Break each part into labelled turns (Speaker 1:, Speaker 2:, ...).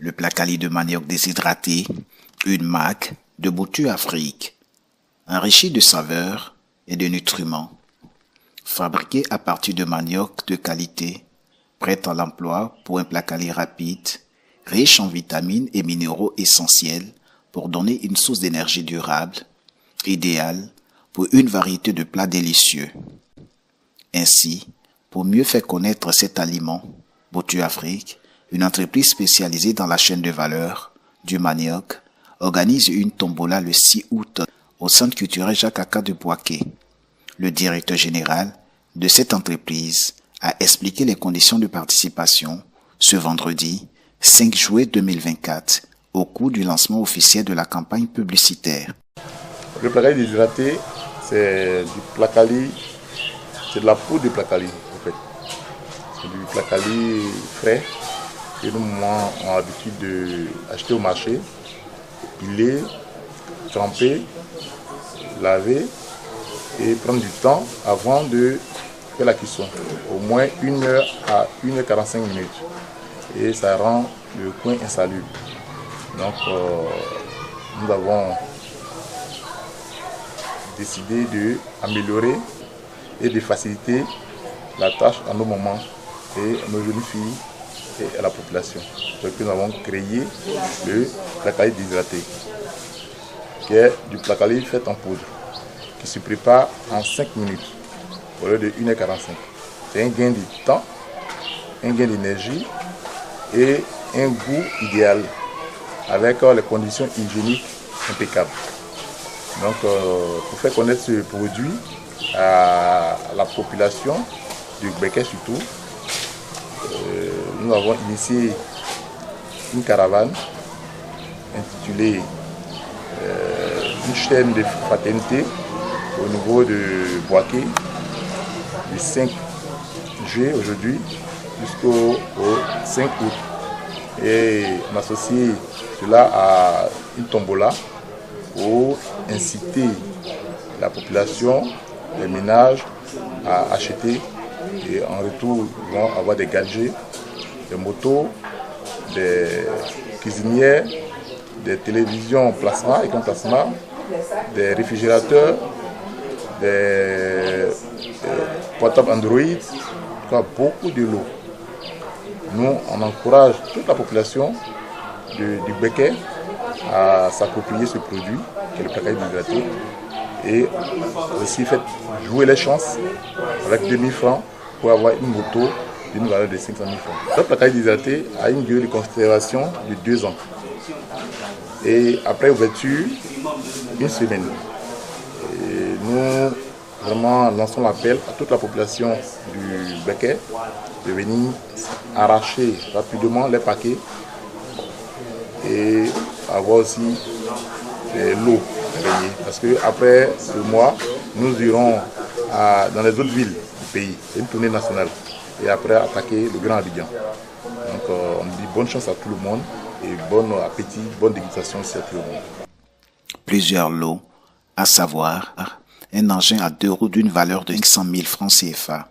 Speaker 1: le placali de manioc déshydraté, une marque de Boutu Afrique, enrichi de saveurs et de nutriments, fabriqué à partir de manioc de qualité, prêt à l'emploi pour un placali rapide, riche en vitamines et minéraux essentiels pour donner une source d'énergie durable, idéale pour une variété de plats délicieux. Ainsi, pour mieux faire connaître cet aliment, Boutu Afrique, une entreprise spécialisée dans la chaîne de valeur du manioc, organise une tombola le 6 août au Centre culturel Jacques Aka de Bouaké. Le directeur général de cette entreprise a expliqué les conditions de participation ce vendredi 5 juillet 2024 au cours du lancement officiel de la campagne publicitaire.
Speaker 2: Le placali déshydraté, c'est du placali, c'est de la poudre de placali en fait. C'est du placali frais que nous avons l'habitude d'acheter au marché, piler, tremper, laver et prendre du temps avant de faire la cuisson. Au moins 1 heure à 1h45 minutes. Et ça rend le coin insalubre. Donc nous avons décidé d'améliorer et de faciliter la tâche à nos mamans et à nos jeunes filles et à la population. Donc nous avons créé le placali déshydraté, qui est du placali fait en poudre, qui se prépare en 5 minutes au lieu de 1h45. C'est un gain de temps, un gain d'énergie et un goût idéal avec les conditions hygiéniques impeccables. Donc pour faire connaître ce produit à la population du Béquet surtout, nous avons initié une caravane intitulée une chaîne de fraternité au niveau de Bouaké du 5 juillet aujourd'hui jusqu'au 5 août. Et on associe cela à une tombola pour inciter la population, les ménages à acheter et en retour ils vont avoir des gadgets, des motos, des cuisinières, des télévisions plasma, écran plasma, des réfrigérateurs, des portables Android, beaucoup de l'eau. Nous, on encourage toute la population du Béquet à s'approprier ce produit, qui est le placali déshydraté, et aussi fait jouer les chances avec 2000 francs pour avoir une moto d'une valeur de 500 000 francs. Le placali déshydraté a une durée de conservation de 2 ans. Et après ouverture, 1 semaine. Et nous vraiment lançons l'appel à toute la population du Béquet de venir arracher rapidement les paquets et avoir aussi l'eau à gagner. Parce qu'après ce mois, nous irons dans les autres villes du pays. C'est une tournée nationale. Et après attaquer le Grand Abidjan. Donc on dit bonne chance à tout le monde et bon appétit, bonne dégustation aussi à tout le monde.
Speaker 1: Plusieurs lots, à savoir un engin à 2 roues d'une valeur de 500 000 francs CFA.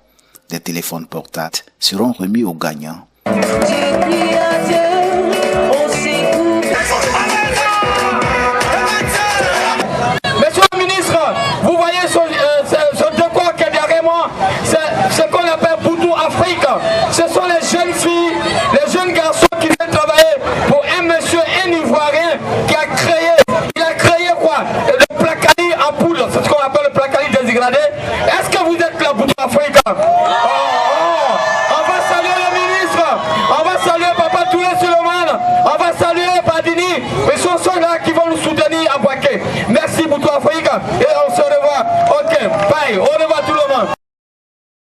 Speaker 1: Des téléphones portables seront remis aux gagnants.